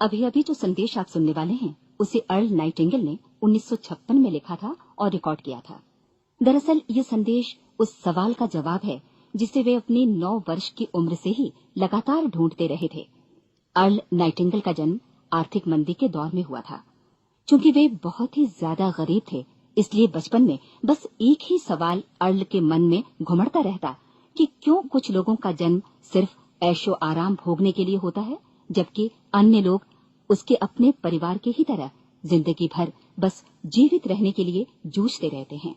अभी अभी जो संदेश आप सुनने वाले हैं उसे अर्ल नाइटिंगेल ने 1956 में लिखा था और रिकॉर्ड किया था। दरअसल ये संदेश उस सवाल का जवाब है जिसे वे अपनी 9 वर्ष की उम्र से ही लगातार ढूंढते रहे थे। अर्ल नाइटिंगेल का जन्म आर्थिक मंदी के दौर में हुआ था। चूंकि वे बहुत ही ज्यादा गरीब थे, इसलिए बचपन में बस एक ही सवाल अर्ल के मन में घुमड़ता रहता कि क्यों कुछ लोगों का जन्म सिर्फ ऐशो आराम भोगने के लिए होता है, जबकि अन्य लोग उसके अपने परिवार के ही तरह जिंदगी भर बस जीवित रहने के लिए जूझते रहते हैं।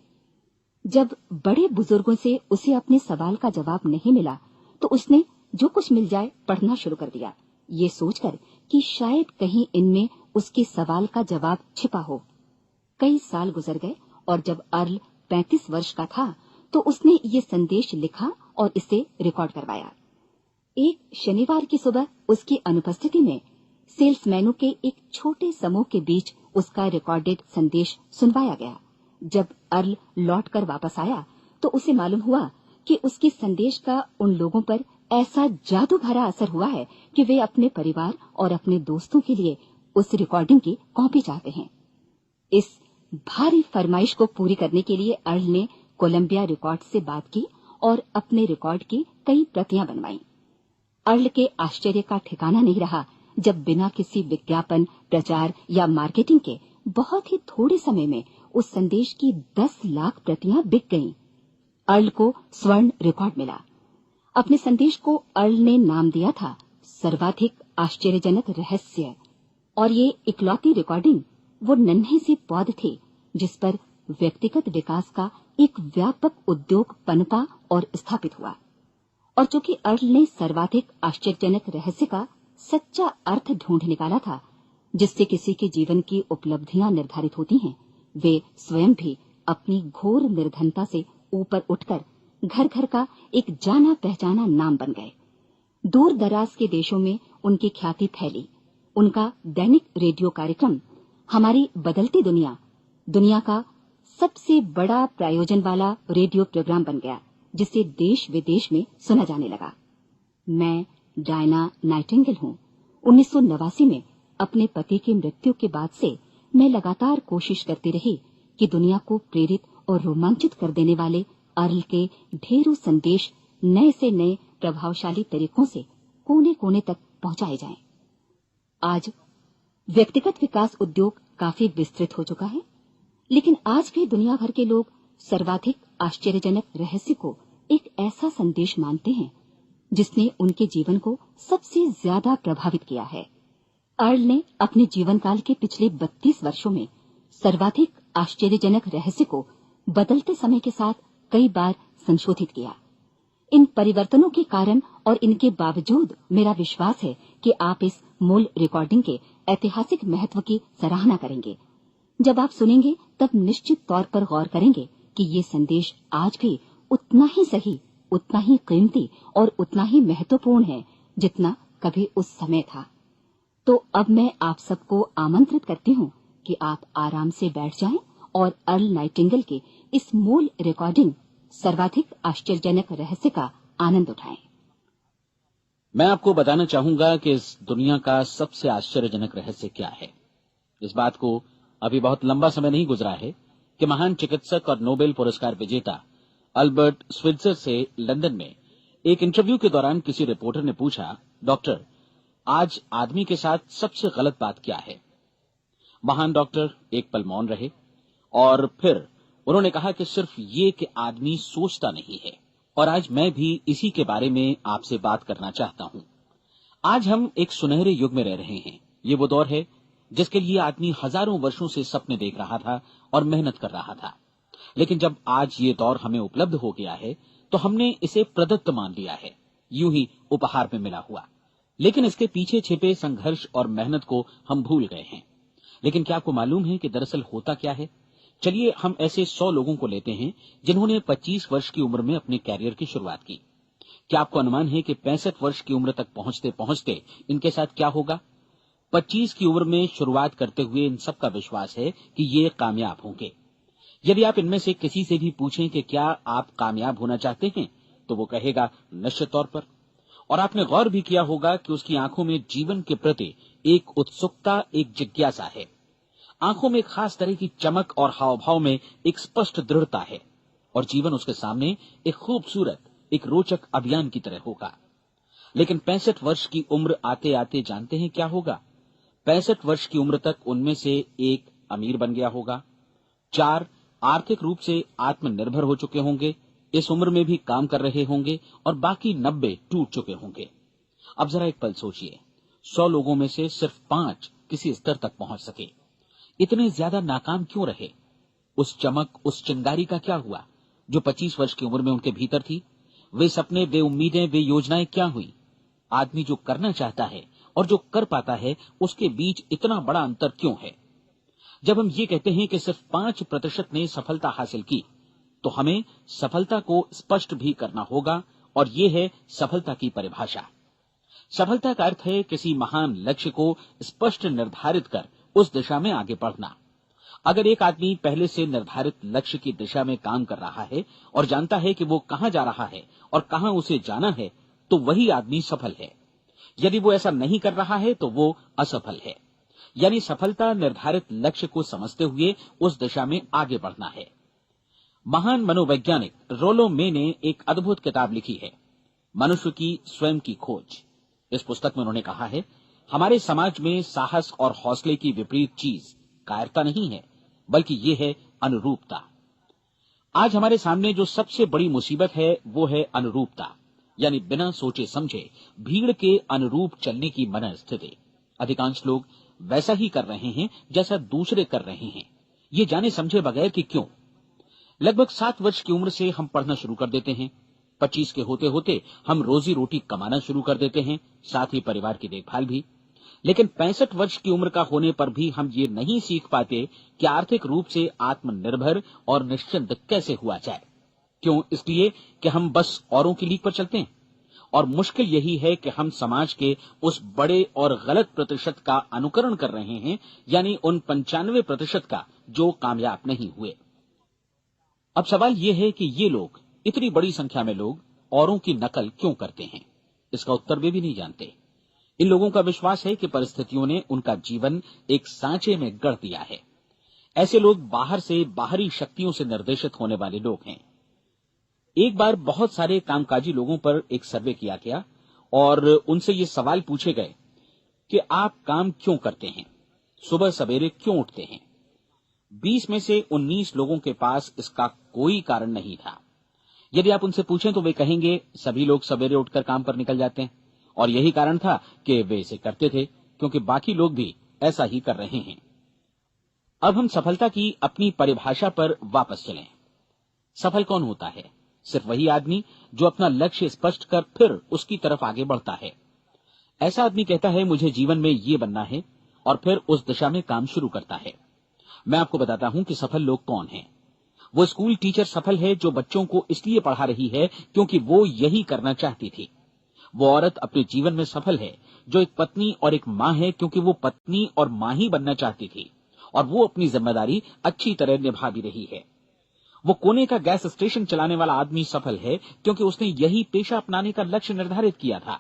जब बड़े बुजुर्गों से उसे अपने सवाल का जवाब नहीं मिला तो उसने जो कुछ मिल जाए पढ़ना शुरू कर दिया, ये सोचकर कि शायद कहीं इनमें उसके सवाल का जवाब छिपा हो। कई साल गुजर गए और जब अर्ल 35 वर्ष का था तो उसने ये संदेश लिखा और इसे रिकॉर्ड करवाया। एक शनिवार की सुबह उसकी अनुपस्थिति में सेल्समैनों के एक छोटे समूह के बीच उसका रिकॉर्डेड संदेश सुनवाया गया। जब अर्ल लौटकर वापस आया तो उसे मालूम हुआ कि उसके संदेश का उन लोगों पर ऐसा जादू भरा असर हुआ है कि वे अपने परिवार और अपने दोस्तों के लिए उस रिकॉर्डिंग की कॉपी चाहते हैं। इस भारी फरमाइश को पूरी करने के लिए अर्ल ने कोलंबिया रिकॉर्ड से बात की और अपने रिकॉर्ड की कई प्रतियां बनवाई। अर्ल के आश्चर्य का ठिकाना नहीं रहा जब बिना किसी विज्ञापन, प्रचार या मार्केटिंग के बहुत ही थोड़े समय में उस संदेश की 10 लाख प्रतियां बिक गईं। अर्ल को स्वर्ण रिकॉर्ड मिला। अपने संदेश को अर्ल ने नाम दिया था सर्वाधिक आश्चर्यजनक रहस्य, और ये इकलौती रिकॉर्डिंग वो नन्हे सी पौध थी जिस पर व्यक्तिगत विकास का एक व्यापक उद्योग पनपा और स्थापित हुआ। और चूंकि अर्ल ने सर्वाधिक आश्चर्यजनक रहस्य का सच्चा अर्थ ढूंढ निकाला था, जिससे किसी के जीवन की उपलब्धियां निर्धारित होती हैं, वे स्वयं भी अपनी घोर निर्धनता से ऊपर उठकर घर घर का एक जाना पहचाना नाम बन गए। दूर दराज के देशों में उनकी ख्याति फैली। उनका दैनिक रेडियो कार्यक्रम हमारी बदलती दुनिया का सबसे बड़ा प्रायोजन वाला रेडियो प्रोग्राम बन गया, जिसे देश विदेश में सुना जाने लगा। मैं डायना नाइटिंगेल हूँ। 1989 में अपने पति की मृत्यु के बाद से मैं लगातार कोशिश करती रही कि दुनिया को प्रेरित और रोमांचित कर देने वाले अर्ल के ढेरों संदेश नए से नए प्रभावशाली तरीकों से कोने कोने तक पहुंचाए जाएं। आज व्यक्तिगत विकास उद्योग काफी विस्तृत हो चुका है, लेकिन आज भी दुनिया भर के लोग सर्वाधिक आश्चर्यजनक रहस्य को एक ऐसा संदेश मानते हैं जिसने उनके जीवन को सबसे ज्यादा प्रभावित किया है। अर्ल ने अपने जीवन काल के पिछले 32 वर्षों में सर्वाधिक आश्चर्यजनक रहस्य को बदलते समय के साथ कई बार संशोधित किया। इन परिवर्तनों के कारण और इनके बावजूद मेरा विश्वास है कि आप इस मूल रिकॉर्डिंग के ऐतिहासिक महत्व की सराहना करेंगे। जब आप सुनेंगे तब निश्चित तौर पर गौर करेंगे कि ये संदेश आज भी उतना ही सही, उतना ही कीमती और उतना ही महत्वपूर्ण है जितना कभी उस समय था। तो अब मैं आप सबको आमंत्रित करती हूँ कि आप आराम से बैठ जाएं और अर्ल नाइटिंगेल के इस मूल रिकॉर्डिंग सर्वाधिक आश्चर्यजनक रहस्य का आनंद उठाएं। मैं आपको बताना चाहूंगा कि इस दुनिया का सबसे आश्चर्यजनक रहस्य क्या है। इस बात को अभी बहुत लंबा समय नहीं गुजरा है कि महान चिकित्सक और नोबेल पुरस्कार विजेता अल्बर्ट स्विट्जर से लंदन में एक इंटरव्यू के दौरान किसी रिपोर्टर ने पूछा, डॉक्टर, आज आदमी के साथ सबसे गलत बात क्या है? महान डॉक्टर एक पल मौन रहे और फिर उन्होंने कहा कि सिर्फ ये कि आदमी सोचता नहीं है। और आज मैं भी इसी के बारे में आपसे बात करना चाहता हूं। आज हम एक सुनहरे युग में रह रहे हैं। ये वो दौर है जिसके लिए आदमी हजारों वर्षों से सपने देख रहा था और मेहनत कर रहा था। लेकिन जब आज ये दौर हमें उपलब्ध हो गया है तो हमने इसे प्रदत्त मान लिया है, यूं ही उपहार में मिला हुआ। लेकिन इसके पीछे छिपे संघर्ष और मेहनत को हम भूल गए हैं। लेकिन क्या आपको मालूम है कि दरअसल होता क्या है? चलिए हम ऐसे 100 लोगों को लेते हैं जिन्होंने 25 वर्ष की उम्र में अपने कैरियर की शुरुआत की। क्या आपको अनुमान है कि 65 वर्ष की उम्र तक पहुंचते पहुंचते इनके साथ क्या होगा? 25 की उम्र में शुरुआत करते हुए इन सबका विश्वास है कि ये कामयाब होंगे। यदि आप इनमें से किसी से भी पूछें कि क्या आप कामयाब होना चाहते हैं, तो वो कहेगा निश्चित तौर पर। और आपने गौर भी किया होगा कि उसकी आंखों में जीवन के प्रति एक उत्सुकता, एक जिज्ञासा है। आंखों में खास तरह की चमक और हाव भाव में एक स्पष्ट दृढ़ता है और जीवन उसके सामने एक खूबसूरत, एक रोचक अभियान की तरह होगा। लेकिन 65 वर्ष की उम्र आते आते जानते हैं क्या होगा? 65 वर्ष की उम्र तक उनमें से एक अमीर बन गया होगा, 4 आर्थिक रूप से आत्मनिर्भर हो चुके होंगे, इस उम्र में भी काम कर रहे होंगे और बाकी 90 टूट चुके होंगे। अब जरा एक पल सोचिए, 100 लोगों में से सिर्फ 5 किसी स्तर तक पहुंच सके। इतने ज्यादा नाकाम क्यों रहे? उस चमक, उस चिंगारी का क्या हुआ जो 25 वर्ष की उम्र में उनके भीतर थी? वे सपने, वे उम्मीदें, वे योजनाएं क्या हुई? आदमी जो करना चाहता है और जो कर पाता है, उसके बीच इतना बड़ा अंतर क्यों है? जब हम ये कहते हैं कि सिर्फ 5% ने सफलता हासिल की, तो हमें सफलता को स्पष्ट भी करना होगा और ये है सफलता की परिभाषा। सफलता का अर्थ है किसी महान लक्ष्य को स्पष्ट निर्धारित कर उस दिशा में आगे बढ़ना। अगर एक आदमी पहले से निर्धारित लक्ष्य की दिशा में काम कर रहा है और जानता है कि वो कहां जा रहा है और कहां उसे जाना है, तो वही आदमी सफल है। यदि वो ऐसा नहीं कर रहा है तो वो असफल है। यानी सफलता निर्धारित लक्ष्य को समझते हुए उस दिशा में आगे बढ़ना है। महान मनोवैज्ञानिक रोलो मे ने एक अद्भुत किताब लिखी है, मनुष्य की स्वयं की खोज। इस पुस्तक में उन्होंने कहा है, हमारे समाज में साहस और हौसले की विपरीत चीज कायरता नहीं है, बल्कि ये है अनुरूपता। आज हमारे सामने जो सबसे बड़ी मुसीबत है वो है अनुरूपता, यानी बिना सोचे समझे भीड़ के अनुरूप चलने की मनस्थिति। अधिकांश लोग वैसा ही कर रहे हैं जैसा दूसरे कर रहे हैं, ये जाने समझे बगैर कि क्यों। लगभग 7 वर्ष की उम्र से हम पढ़ना शुरू कर देते हैं, 25 के होते होते हम रोजी रोटी कमाना शुरू कर देते हैं, साथ ही परिवार की देखभाल भी। लेकिन 65 वर्ष की उम्र का होने पर भी हम ये नहीं सीख पाते कि आर्थिक रूप से आत्मनिर्भर और निश्चिंत कैसे हुआ जाए। क्यों? इसलिए कि हम बस औरों की लीक पर चलते हैं। और मुश्किल यही है कि हम समाज के उस बड़े और गलत प्रतिशत का अनुकरण कर रहे हैं, यानी उन 95% का जो कामयाब नहीं हुए। अब सवाल यह है कि ये लोग, इतनी बड़ी संख्या में लोग, औरों की नकल क्यों करते हैं? इसका उत्तर वे भी नहीं जानते। इन लोगों का विश्वास है कि परिस्थितियों ने उनका जीवन एक सांचे में गढ़ दिया है। ऐसे लोग बाहर से बाहरी शक्तियों से निर्देशित होने वाले लोग हैं। एक बार बहुत सारे कामकाजी लोगों पर एक सर्वे किया गया और उनसे ये सवाल पूछे गए कि आप काम क्यों करते हैं, सुबह सवेरे क्यों उठते हैं? 20 में से 19 लोगों के पास इसका कोई कारण नहीं था। यदि आप उनसे पूछें तो वे कहेंगे सभी लोग सवेरे उठकर काम पर निकल जाते हैं और यही कारण था कि वे इसे करते थे क्योंकि बाकी लोग भी ऐसा ही कर रहे हैं। अब हम सफलता की अपनी परिभाषा पर वापस चलें। सफल कौन होता है? सिर्फ वही आदमी जो अपना लक्ष्य स्पष्ट कर फिर उसकी तरफ आगे बढ़ता है। ऐसा आदमी कहता है मुझे जीवन में ये बनना है और फिर उस दिशा में काम शुरू करता है। मैं आपको बताता हूं कि सफल लोग कौन हैं। वो स्कूल टीचर सफल है जो बच्चों को इसलिए पढ़ा रही है क्योंकि वो यही करना चाहती थी। वो औरत अपने जीवन में सफल है जो एक पत्नी और एक मां है क्योंकि वो पत्नी और मां ही बनना चाहती थी और वो अपनी जिम्मेदारी अच्छी तरह निभा भी रही है। वो कोने का गैस स्टेशन चलाने वाला आदमी सफल है क्योंकि उसने यही पेशा अपनाने का लक्ष्य निर्धारित किया था।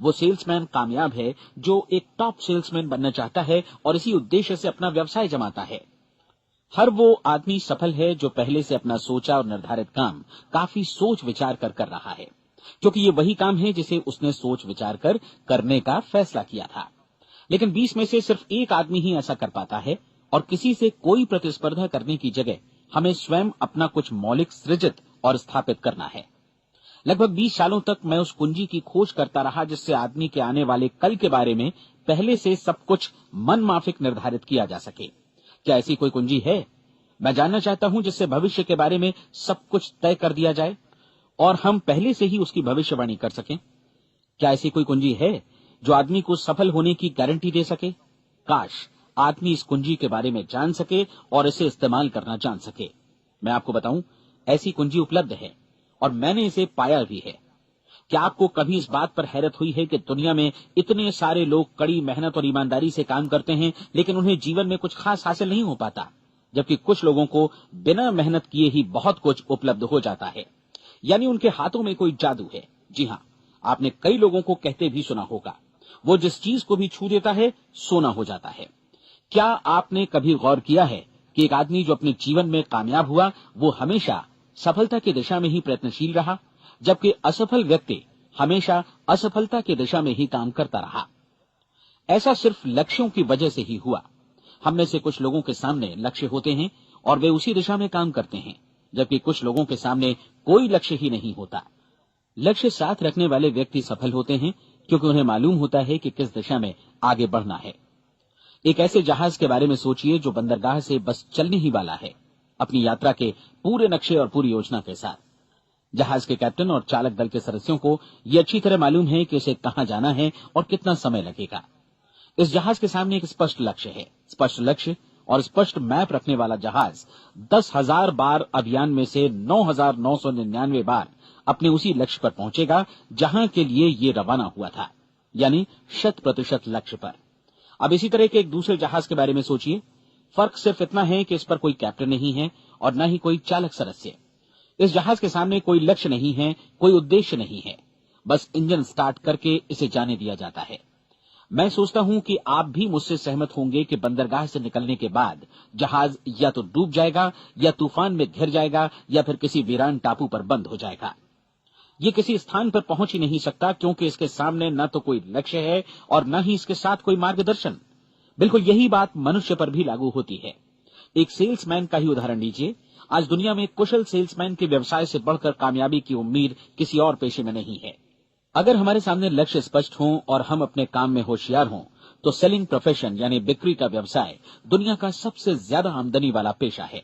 वो सेल्समैन कामयाब है जो एक टॉप सेल्समैन बनना चाहता है और इसी उद्देश्य से अपना व्यवसाय जमाता है। हर वो आदमी सफल है जो पहले से अपना सोचा और निर्धारित काम काफी सोच विचार कर रहा है, क्योंकि ये वही काम है जिसे उसने सोच विचार कर करने का फैसला किया था। लेकिन 20 में से सिर्फ एक आदमी ही ऐसा कर पाता है और किसी से कोई प्रतिस्पर्धा करने की जगह हमें स्वयं अपना कुछ मौलिक सृजित और स्थापित करना है। लगभग 20 सालों तक मैं उस कुंजी की खोज करता रहा जिससे आदमी के आने वाले कल के बारे में पहले से सब कुछ मन माफिक निर्धारित किया जा सके। क्या ऐसी कोई कुंजी है? मैं जानना चाहता हूं जिससे भविष्य के बारे में सब कुछ तय कर दिया जाए और हम पहले से ही उसकी भविष्यवाणी कर सकें। क्या ऐसी कोई कुंजी है जो आदमी को सफल होने की गारंटी दे सके? काश आदमी इस कुंजी के बारे में जान सके और इसे इस्तेमाल करना जान सके। मैं आपको बताऊं, ऐसी कुंजी उपलब्ध है और मैंने इसे पाया भी है। क्या आपको कभी इस बात पर हैरत हुई है कि दुनिया में इतने सारे लोग कड़ी मेहनत और ईमानदारी से काम करते हैं लेकिन उन्हें जीवन में कुछ खास हासिल नहीं हो पाता, जबकि कुछ लोगों को बिना मेहनत किए ही बहुत कुछ उपलब्ध हो जाता है। यानी उनके हाथों में कोई जादू है। जी हां, आपने कई लोगों को कहते भी सुना होगा। वो जिस चीज को भी छू देता है सोना हो जाता है। क्या आपने कभी गौर किया है कि एक आदमी जो अपने जीवन में कामयाब हुआ वो हमेशा सफलता की दिशा में ही प्रयत्नशील रहा, जबकि असफल व्यक्ति हमेशा असफलता की दिशा में ही काम करता रहा। ऐसा सिर्फ लक्ष्यों की वजह से ही हुआ। हम में से कुछ लोगों के सामने लक्ष्य होते हैं और वे उसी दिशा में काम करते हैं, जबकि कुछ लोगों के सामने कोई लक्ष्य ही नहीं होता। लक्ष्य साथ रखने वाले व्यक्ति सफल होते हैं क्योंकि उन्हें मालूम होता है कि किस दिशा में आगे बढ़ना है। एक ऐसे जहाज के बारे में सोचिए जो बंदरगाह से बस चलने ही वाला है, अपनी यात्रा के पूरे नक्शे और पूरी योजना के साथ। जहाज के कैप्टन और चालक दल के सदस्यों को यह अच्छी तरह मालूम है कि उसे कहां जाना है और कितना समय लगेगा। इस जहाज के सामने एक स्पष्ट लक्ष्य है। स्पष्ट लक्ष्य और स्पष्ट मैप रखने वाला जहाज 10,000 बार अभियान में से 9,999 बार अपने उसी लक्ष्य पर पहुंचेगा जहां के लिए ये रवाना हुआ था, यानी 100% लक्ष्य पर। अब इसी तरह के एक दूसरे जहाज के बारे में सोचिए। फर्क सिर्फ इतना है कि इस पर कोई कैप्टन नहीं है और न ही कोई चालक सदस्य। इस जहाज के सामने कोई लक्ष्य नहीं है, कोई उद्देश्य नहीं है, बस इंजन स्टार्ट करके इसे जाने दिया जाता है। मैं सोचता हूं कि आप भी मुझसे सहमत होंगे कि बंदरगाह से निकलने के बाद जहाज या तो डूब जाएगा या तूफान में घिर जाएगा या फिर किसी वीरान टापू पर बंद हो जाएगा। ये किसी स्थान पर पहुंच ही नहीं सकता क्योंकि इसके सामने न तो कोई लक्ष्य है और न ही इसके साथ कोई मार्गदर्शन। बिल्कुल यही बात मनुष्य पर भी लागू होती है। एक सेल्समैन का ही उदाहरण लीजिए। आज दुनिया में कुशल सेल्समैन के व्यवसाय से बढ़कर कामयाबी की उम्मीद किसी और पेशे में नहीं है। अगर हमारे सामने लक्ष्य स्पष्ट हों और हम अपने काम में होशियार हों तो सेलिंग प्रोफेशन यानी बिक्री का व्यवसाय दुनिया का सबसे ज्यादा आमदनी वाला पेशा है।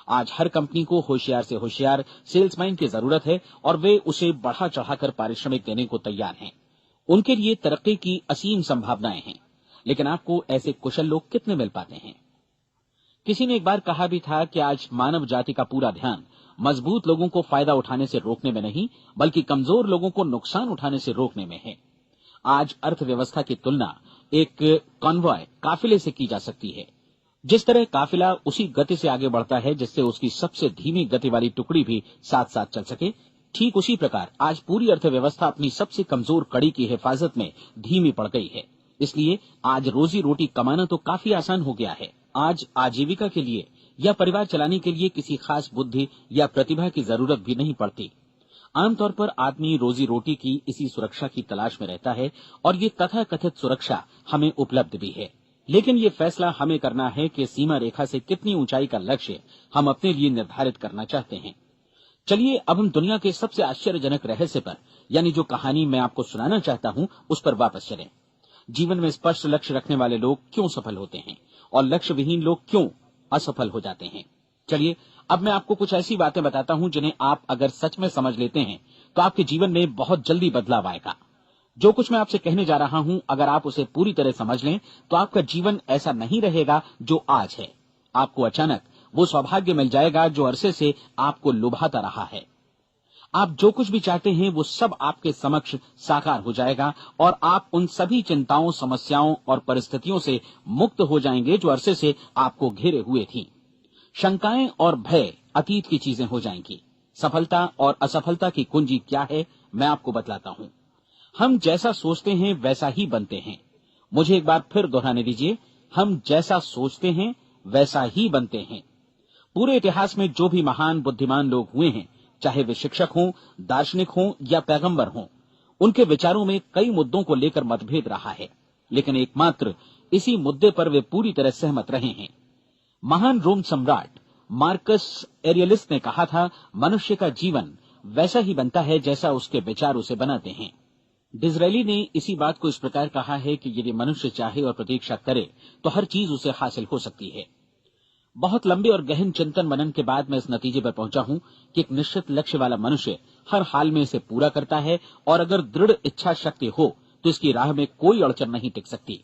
आज हर कंपनी को होशियार से होशियार सेल्समैन की जरूरत है और वे उसे बढ़ा चढ़ाकर पारिश्रमिक देने को तैयार हैं। उनके लिए तरक्की की असीम संभावनाएं हैं, लेकिन आपको ऐसे कुशल लोग कितने मिल पाते हैं? किसी ने एक बार कहा भी था कि आज मानव जाति का पूरा ध्यान मजबूत लोगों को फायदा उठाने से रोकने में नहीं, बल्कि कमजोर लोगों को नुकसान उठाने से रोकने में है। आज अर्थव्यवस्था की तुलना एक कॉन्वॉय काफिले से की जा सकती है। जिस तरह काफिला उसी गति से आगे बढ़ता है जिससे उसकी सबसे धीमी गति वाली टुकड़ी भी साथ साथ चल सके, ठीक उसी प्रकार आज पूरी अर्थव्यवस्था अपनी सबसे कमजोर कड़ी की हिफाजत में धीमी पड़ गई है। इसलिए आज रोजी रोटी कमाना तो काफी आसान हो गया है। आज आजीविका के लिए या परिवार चलाने के लिए किसी खास बुद्धि या प्रतिभा की जरूरत भी नहीं पड़ती। आमतौर पर आदमी रोजी रोटी की इसी सुरक्षा की तलाश में रहता है और ये तथाकथित सुरक्षा हमें उपलब्ध भी है। लेकिन ये फैसला हमें करना है कि सीमा रेखा से कितनी ऊंचाई का लक्ष्य हम अपने लिए निर्धारित करना चाहते हैं। चलिए अब हम दुनिया के सबसे आश्चर्यजनक रहस्य पर, यानी जो कहानी मैं आपको सुनाना चाहता हूं, उस पर वापस चलें। जीवन में स्पष्ट लक्ष्य रखने वाले लोग क्यों सफल होते हैं और लक्ष्य विहीन लोग क्यों असफल हो जाते हैं? चलिए अब मैं आपको कुछ ऐसी बातें बताता हूं जिन्हें आप अगर सच में समझ लेते हैं तो आपके जीवन में बहुत जल्दी बदलाव आएगा। जो कुछ मैं आपसे कहने जा रहा हूं, अगर आप उसे पूरी तरह समझ लें तो आपका जीवन ऐसा नहीं रहेगा जो आज है। आपको अचानक वो सौभाग्य मिल जाएगा जो अरसे से आपको लुभाता रहा है। आप जो कुछ भी चाहते हैं वो सब आपके समक्ष साकार हो जाएगा और आप उन सभी चिंताओं, समस्याओं और परिस्थितियों से मुक्त हो जाएंगे जो अरसे से आपको घेरे हुए थी। शंकाएं और भय अतीत की चीजें हो जाएंगी। सफलता और असफलता की कुंजी क्या है, मैं आपको बतलाता हूं। हम जैसा सोचते हैं वैसा ही बनते हैं। मुझे एक बार फिर दोहराने दीजिए, हम जैसा सोचते हैं वैसा ही बनते हैं। पूरे इतिहास में जो भी महान बुद्धिमान लोग हुए हैं, चाहे वे शिक्षक हों, दार्शनिक हों या पैगंबर हों, उनके विचारों में कई मुद्दों को लेकर मतभेद रहा है, लेकिन एकमात्र इसी मुद्दे पर वे पूरी तरह सहमत रहे हैं। महान रोम सम्राट मार्कस एरियलिस ने कहा था, मनुष्य का जीवन वैसा ही बनता है जैसा उसके विचार उसे बनाते हैं। डिज़रायली ने इसी बात को इस प्रकार कहा है कि यदि मनुष्य चाहे और प्रतीक्षा करे तो हर चीज उसे हासिल हो सकती है। बहुत लंबे और गहन चिंतन मनन के बाद मैं इस नतीजे पर पहुंचा हूं कि एक निश्चित लक्ष्य वाला मनुष्य हर हाल में इसे पूरा करता है और अगर दृढ़ इच्छा शक्ति हो तो इसकी राह में कोई अड़चन नहीं टिक सकती।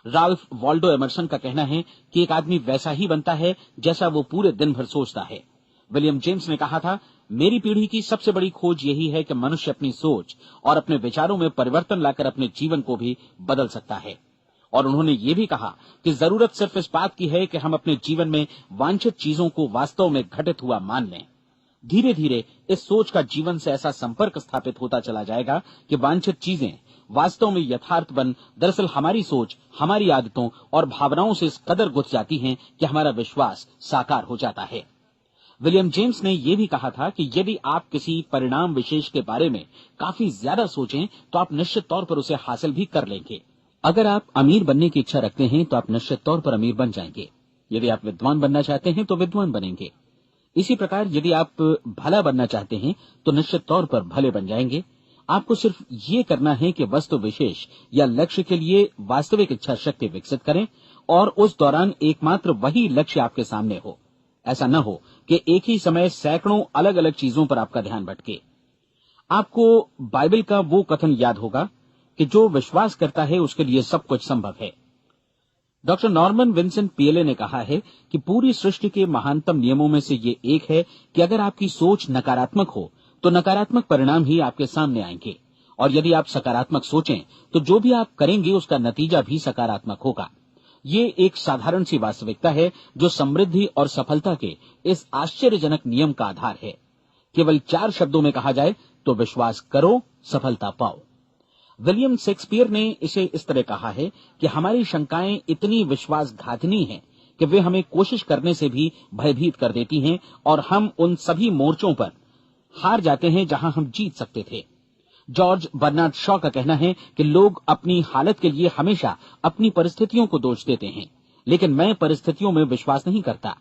राल्फ वॉल्डो एमर्सन का कहना है कि एक आदमी वैसा ही बनता है जैसा वो पूरे दिन भर सोचता है। विलियम जेम्स ने कहा था, मेरी पीढ़ी की सबसे बड़ी खोज यही है कि मनुष्य अपनी सोच और अपने विचारों में परिवर्तन लाकर अपने जीवन को भी बदल सकता है। और उन्होंने ये भी कहा कि जरूरत सिर्फ इस बात की है कि हम अपने जीवन में वांछित चीजों को वास्तव में घटित हुआ मान लें। धीरे धीरे इस सोच का जीवन से ऐसा संपर्क स्थापित होता चला जाएगा कि वांछित चीजें वास्तव में यथार्थपन दरअसल हमारी सोच, हमारी आदतों और भावनाओं से इस कदर गुथ जाती हैं कि हमारा विश्वास साकार हो जाता है। विलियम जेम्स ने यह भी कहा था कि यदि आप किसी परिणाम विशेष के बारे में काफी ज्यादा सोचें तो आप निश्चित तौर पर उसे हासिल भी कर लेंगे। अगर आप अमीर बनने की इच्छा रखते हैं तो आप निश्चित तौर पर अमीर बन जाएंगे। यदि आप विद्वान बनना चाहते हैं तो विद्वान बनेंगे। इसी प्रकार यदि आप भला बनना चाहते हैं तो निश्चित तौर पर भले बन जाएंगे। आपको सिर्फ ये करना है कि वस्तु विशेष या लक्ष्य के लिए वास्तविक इच्छा शक्ति विकसित करें और उस दौरान एकमात्र वही लक्ष्य आपके सामने हो। ऐसा न हो कि एक ही समय सैकड़ों अलग अलग चीजों पर आपका ध्यान भटके। आपको बाइबल का वो कथन याद होगा कि जो विश्वास करता है उसके लिए सब कुछ संभव है। डॉक्टर नॉर्मन विंसेंट पीएले ने कहा है कि पूरी सृष्टि के महानतम नियमों में से ये एक है कि अगर आपकी सोच नकारात्मक हो तो नकारात्मक परिणाम ही आपके सामने आएंगे, और यदि आप सकारात्मक सोचें तो जो भी आप करेंगे उसका नतीजा भी सकारात्मक होगा। ये एक साधारण सी वास्तविकता है जो समृद्धि और सफलता के इस आश्चर्यजनक नियम का आधार है। केवल 4 शब्दों में कहा जाए तो विश्वास करो, सफलता पाओ। विलियम शेक्सपियर ने इसे इस तरह कहा है कि हमारी शंकाएं इतनी विश्वासघातिनी हैं कि वे हमें कोशिश करने से भी भयभीत कर देती हैं और हम उन सभी मोर्चों पर हार जाते हैं जहां हम जीत सकते थे। जॉर्ज बर्नार्ड शॉ का कहना है कि लोग अपनी हालत के लिए हमेशा अपनी परिस्थितियों को दोष देते हैं, लेकिन मैं परिस्थितियों में विश्वास नहीं करता।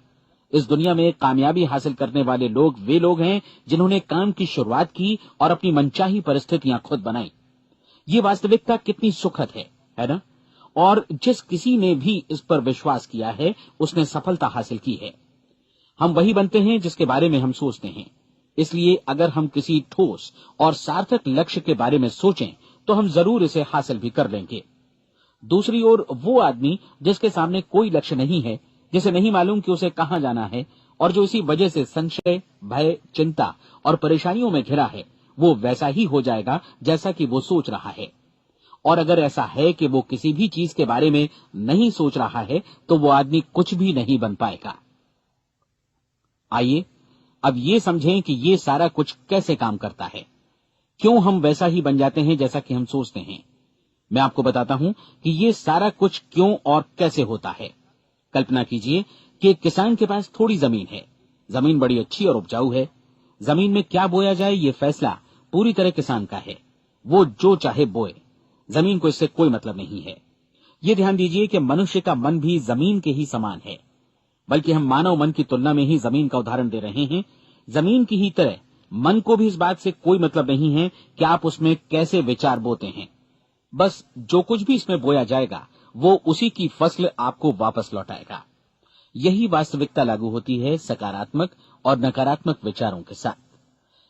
इस दुनिया में कामयाबी हासिल करने वाले लोग वे लोग हैं जिन्होंने काम की शुरुआत की और अपनी मनचाही परिस्थितियां खुद बनाई। ये वास्तविकता कितनी सुखद है ना? और जिस किसी ने भी इस पर विश्वास किया है उसने सफलता हासिल की है। हम वही बनते हैं जिसके बारे में हम सोचते हैं। इसलिए अगर हम किसी ठोस और सार्थक लक्ष्य के बारे में सोचें तो हम जरूर इसे हासिल भी कर लेंगे। दूसरी ओर वो आदमी जिसके सामने कोई लक्ष्य नहीं है, जिसे नहीं मालूम कि उसे कहां जाना है और जो इसी वजह से संशय, भय, चिंता और परेशानियों में घिरा है, वो वैसा ही हो जाएगा जैसा कि वो सोच रहा है। और अगर ऐसा है कि वो किसी भी चीज के बारे में नहीं सोच रहा है तो वो आदमी कुछ भी नहीं बन पाएगा। आइए अब ये समझें कि ये सारा कुछ कैसे काम करता है, क्यों हम वैसा ही बन जाते हैं जैसा कि हम सोचते हैं। मैं आपको बताता हूं कि ये सारा कुछ क्यों और कैसे होता है। कल्पना कीजिए कि एक किसान के पास थोड़ी जमीन है। जमीन बड़ी अच्छी और उपजाऊ है। जमीन में क्या बोया जाए ये फैसला पूरी तरह किसान का है। वो जो चाहे बोए, जमीन को इससे कोई मतलब नहीं है। ये ध्यान दीजिए कि मनुष्य का मन भी जमीन के ही समान है, बल्कि हम मानव मन की तुलना में ही जमीन का उदाहरण दे रहे हैं। जमीन की ही तरह मन को भी इस बात से कोई मतलब नहीं है कि आप उसमें कैसे विचार बोते हैं। बस जो कुछ भी इसमें बोया जाएगा वो उसी की फसल आपको वापस लौटाएगा। यही वास्तविकता लागू होती है सकारात्मक और नकारात्मक विचारों के साथ।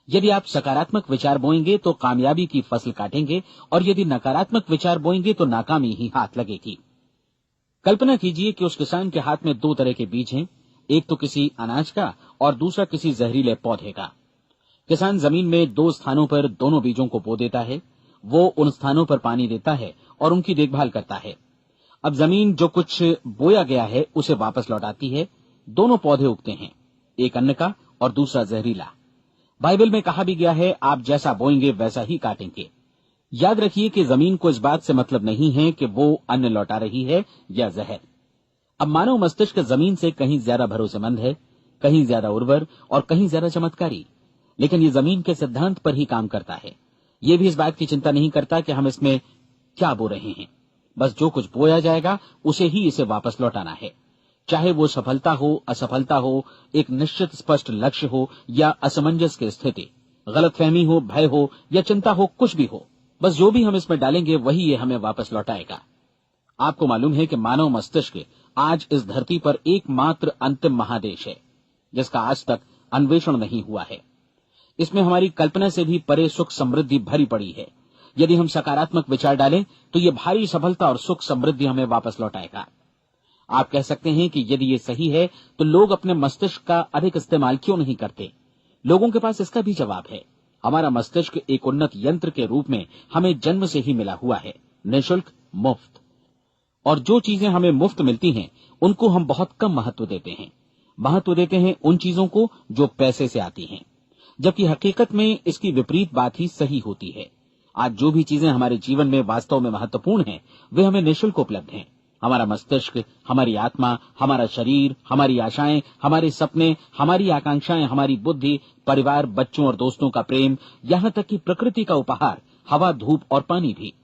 यदि आप सकारात्मक विचार बोएंगे तो कामयाबी की फसल काटेंगे, और यदि नकारात्मक विचार बोएंगे तो नाकामी ही हाथ लगेगी। कल्पना कीजिए कि उस किसान के हाथ में 2 तरह के बीज हैं, एक तो किसी अनाज का और दूसरा किसी जहरीले पौधे का। किसान जमीन में 2 स्थानों पर दोनों बीजों को बो देता है। वो उन स्थानों पर पानी देता है और उनकी देखभाल करता है। अब जमीन जो कुछ बोया गया है उसे वापस लौटाती है। दोनों पौधे उगते हैं, एक अन्न का और दूसरा जहरीला। बाइबल में कहा भी गया है, आप जैसा बोएंगे वैसा ही काटेंगे। याद रखिए कि जमीन को इस बात से मतलब नहीं है कि वो अन्न लौटा रही है या जहर। अब मानव मस्तिष्क जमीन से कहीं ज्यादा भरोसेमंद है, कहीं ज्यादा उर्वर और कहीं ज्यादा चमत्कारी, लेकिन ये जमीन के सिद्धांत पर ही काम करता है। ये भी इस बात की चिंता नहीं करता कि हम इसमें क्या बो रहे हैं। बस जो कुछ बोया जाएगा उसे ही इसे वापस लौटाना है, चाहे वो सफलता हो, असफलता हो, एक निश्चित स्पष्ट लक्ष्य हो या असमंजस की स्थिति, गलतफहमी हो, भय हो या चिंता हो, कुछ भी हो। बस जो भी हम इसमें डालेंगे वही ये हमें वापस लौटाएगा। आपको मालूम है कि मानव मस्तिष्क आज इस धरती पर एकमात्र अंतिम महादेश है जिसका आज तक अन्वेषण नहीं हुआ है। इसमें हमारी कल्पना से भी परे सुख समृद्धि भरी पड़ी है। यदि हम सकारात्मक विचार डालें तो ये भारी सफलता और सुख समृद्धि हमें वापस लौटाएगा। आप कह सकते हैं कि यदि ये सही है तो लोग अपने मस्तिष्क का अधिक इस्तेमाल क्यों नहीं करते? लोगों के पास इसका भी जवाब है। हमारा मस्तिष्क एक उन्नत यंत्र के रूप में हमें जन्म से ही मिला हुआ है, निःशुल्क, मुफ्त। और जो चीजें हमें मुफ्त मिलती हैं उनको हम बहुत कम महत्व देते हैं। महत्व देते हैं उन चीजों को जो पैसे से आती हैं, जबकि हकीकत में इसकी विपरीत बात ही सही होती है। आज जो भी चीजें हमारे जीवन में वास्तव में महत्वपूर्ण हैं, वे हमें निःशुल्क उपलब्ध हैं। हमारा मस्तिष्क, हमारी आत्मा, हमारा शरीर, हमारी आशाएं, हमारे सपने, हमारी आकांक्षाएं, हमारी बुद्धि, परिवार, बच्चों और दोस्तों का प्रेम, यहाँ तक कि प्रकृति का उपहार, हवा, धूप और पानी भी,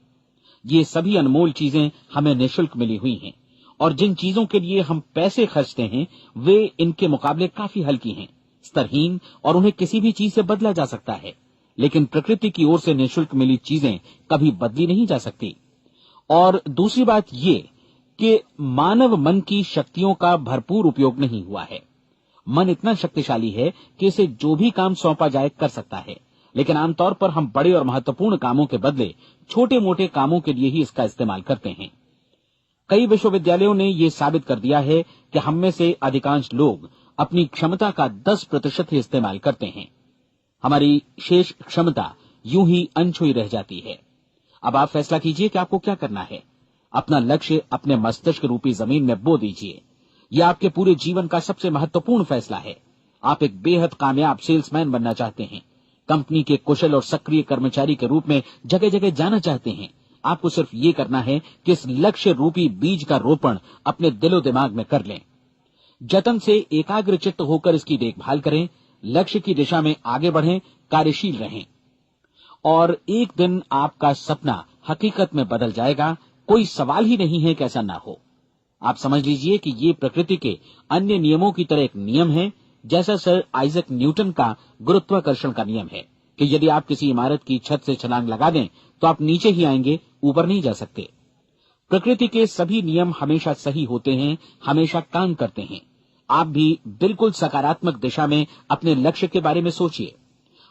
ये सभी अनमोल चीजें हमें निःशुल्क मिली हुई हैं। और जिन चीजों के लिए हम पैसे खर्चते हैं, वे इनके मुकाबले काफी हल्की हैं, स्तरहीन, और उन्हें किसी भी चीज से बदला जा सकता है। लेकिन प्रकृति की ओर से निःशुल्क मिली चीजें कभी बदली नहीं जा सकती। और दूसरी बात ये कि मानव मन की शक्तियों का भरपूर उपयोग नहीं हुआ है। मन इतना शक्तिशाली है कि इसे जो भी काम सौंपा जाए कर सकता है, लेकिन आमतौर पर हम बड़े और महत्वपूर्ण कामों के बदले छोटे मोटे कामों के लिए ही इसका इस्तेमाल करते हैं। कई विश्वविद्यालयों ने यह साबित कर दिया है कि हम में से अधिकांश लोग अपनी क्षमता का 10% ही इस्तेमाल करते हैं। हमारी शेष क्षमता यूं ही अनछुई रह जाती है। अब आप फैसला कीजिए कि आपको क्या करना है। अपना लक्ष्य अपने मस्तिष्क रूपी जमीन में बो दीजिए। यह आपके पूरे जीवन का सबसे महत्वपूर्ण फैसला है। आप एक बेहद कामयाब सेल्समैन बनना चाहते हैं, कंपनी के कुशल और सक्रिय कर्मचारी के रूप में जगह जगह जाना चाहते हैं। आपको सिर्फ ये करना है कि इस लक्ष्य रूपी बीज का रोपण अपने दिलो दिमाग में कर लें। जतन से एकाग्रचित्त होकर इसकी देखभाल करें, लक्ष्य की दिशा में आगे बढ़ें, कार्यशील रहें, और एक दिन आपका सपना हकीकत में बदल जाएगा। कोई सवाल ही नहीं है कि ऐसा ना हो। आप समझ लीजिए कि ये प्रकृति के अन्य नियमों की तरह एक नियम है, जैसा सर आइजक न्यूटन का गुरुत्वाकर्षण का नियम है कि यदि आप किसी इमारत की छत से छलांग लगा दें तो आप नीचे ही आएंगे, ऊपर नहीं जा सकते। प्रकृति के सभी नियम हमेशा सही होते हैं, हमेशा काम करते हैं। आप भी बिल्कुल सकारात्मक दिशा में अपने लक्ष्य के बारे में सोचिए।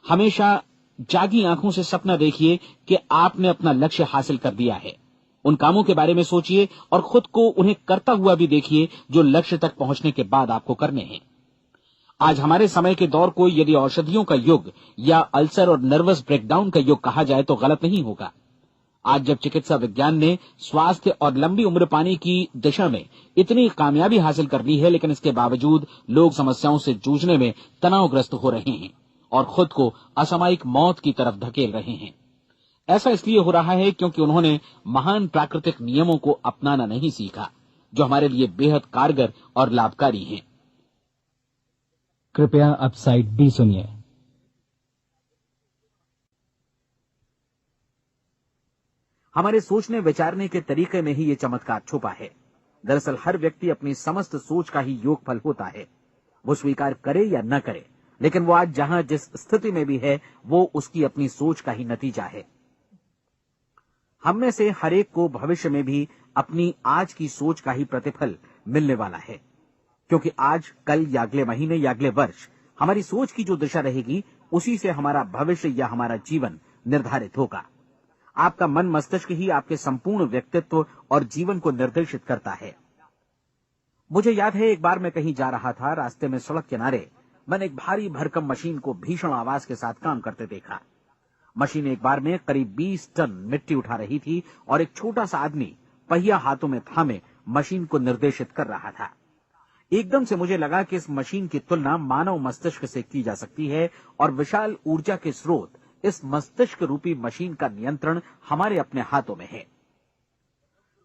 हमेशा जागी आंखों से सपना देखिए कि आपने अपना लक्ष्य हासिल कर दिया है। उन कामों के बारे में सोचिए और खुद को उन्हें करता हुआ भी देखिए जो लक्ष्य तक पहुंचने के बाद आपको करने हैं। आज हमारे समय के दौर को यदि औषधियों का युग या अल्सर और नर्वस ब्रेकडाउन का युग कहा जाए तो गलत नहीं होगा। आज जब चिकित्सा विज्ञान ने स्वास्थ्य और लंबी उम्र पाने की दिशा में इतनी कामयाबी हासिल कर ली है, लेकिन इसके बावजूद लोग समस्याओं से जूझने में तनावग्रस्त हो रहे हैं और खुद को असामयिक मौत की तरफ धकेल रहे हैं। ऐसा इसलिए हो रहा है क्योंकि उन्होंने महान प्राकृतिक नियमों को अपनाना नहीं सीखा, जो हमारे लिए बेहद कारगर और लाभकारी हैं। कृपया अब साइड बी सुनिए। हमारे सोचने विचारने के तरीके में ही ये चमत्कार छुपा है। दरअसल हर व्यक्ति अपनी समस्त सोच का ही योगफल होता है। वो स्वीकार करे या न करे, लेकिन वो आज जहां जिस स्थिति में भी है, वो उसकी अपनी सोच का ही नतीजा है। हम में से हर एक को भविष्य में भी अपनी आज की सोच का ही प्रतिफल मिलने वाला है, क्योंकि आज, कल या अगले महीने या अगले वर्ष हमारी सोच की जो दिशा रहेगी, उसी से हमारा भविष्य या हमारा जीवन निर्धारित होगा। आपका मन मस्तिष्क ही आपके संपूर्ण व्यक्तित्व और जीवन को निर्देशित करता है। मुझे याद है, एक बार मैं कहीं जा रहा था, रास्ते में सड़क किनारे मैंने एक भारी भरकम मशीन को भीषण आवाज के साथ काम करते देखा। मशीन एक बार में करीब 20 टन मिट्टी उठा रही थी और एक छोटा सा आदमी पहिया हाथों में थामे मशीन को निर्देशित कर रहा था। एकदम से मुझे लगा कि इस मशीन की तुलना मानव मस्तिष्क से की जा सकती है और विशाल ऊर्जा के स्रोत इस मस्तिष्क रूपी मशीन का नियंत्रण हमारे अपने हाथों में है।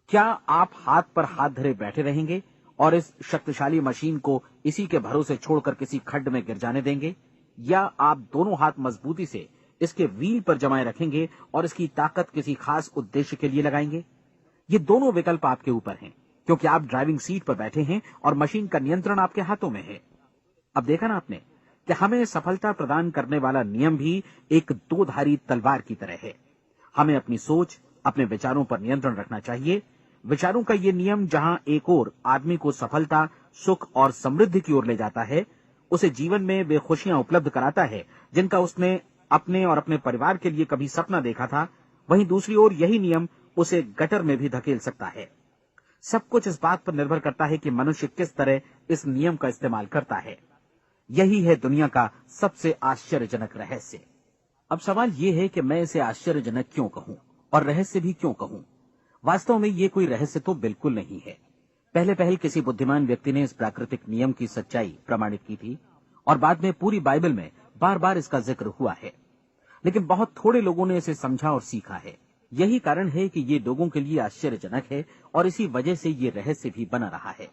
क्या आप हाथ पर हाथ धरे बैठे रहेंगे और इस शक्तिशाली मशीन को इसी के भरोसे छोड़कर किसी खड्ड में गिर जाने देंगे, या आप दोनों हाथ मजबूती से इसके व्हील पर जमाए रखेंगे और इसकी ताकत किसी खास उद्देश्य के लिए लगाएंगे? ये दोनों विकल्प आपके ऊपर हैं, क्योंकि आप ड्राइविंग सीट पर बैठे हैं और मशीन का नियंत्रण आपके हाथों में है। अब देखा ना आपने कि हमें सफलता प्रदान करने वाला नियम भी एक दो-धारी तलवार की तरह है। हमें अपनी सोच, अपने विचारों पर नियंत्रण रखना चाहिए। विचारों का ये नियम जहां एक ओर आदमी को सफलता, सुख और समृद्धि की ओर ले जाता है, उसे जीवन में वे खुशियां उपलब्ध कराता है जिनका उसने अपने और अपने परिवार के लिए कभी सपना देखा था, वहीं दूसरी ओर यही नियम उसे गटर में भी धकेल सकता है। सब कुछ इस बात पर निर्भर करता है कि मनुष्य किस तरह इस नियम का इस्तेमाल करता है। यही है दुनिया का सबसे आश्चर्यजनक रहस्य। अब सवाल यह है कि मैं इसे आश्चर्यजनक क्यों कहूं और रहस्य भी क्यों कहूं। वास्तव में ये कोई रहस्य तो बिल्कुल नहीं है। पहले पहल किसी बुद्धिमान व्यक्ति ने इस प्राकृतिक नियम की सच्चाई प्रमाणित की थी और बाद में पूरी बाइबल में बार बार इसका जिक्र हुआ है। लेकिन बहुत थोड़े लोगों ने इसे समझा और सीखा है। यही कारण है कि ये लोगों के लिए आश्चर्यजनक है और इसी वजह से ये रहस्य भी बना रहा है।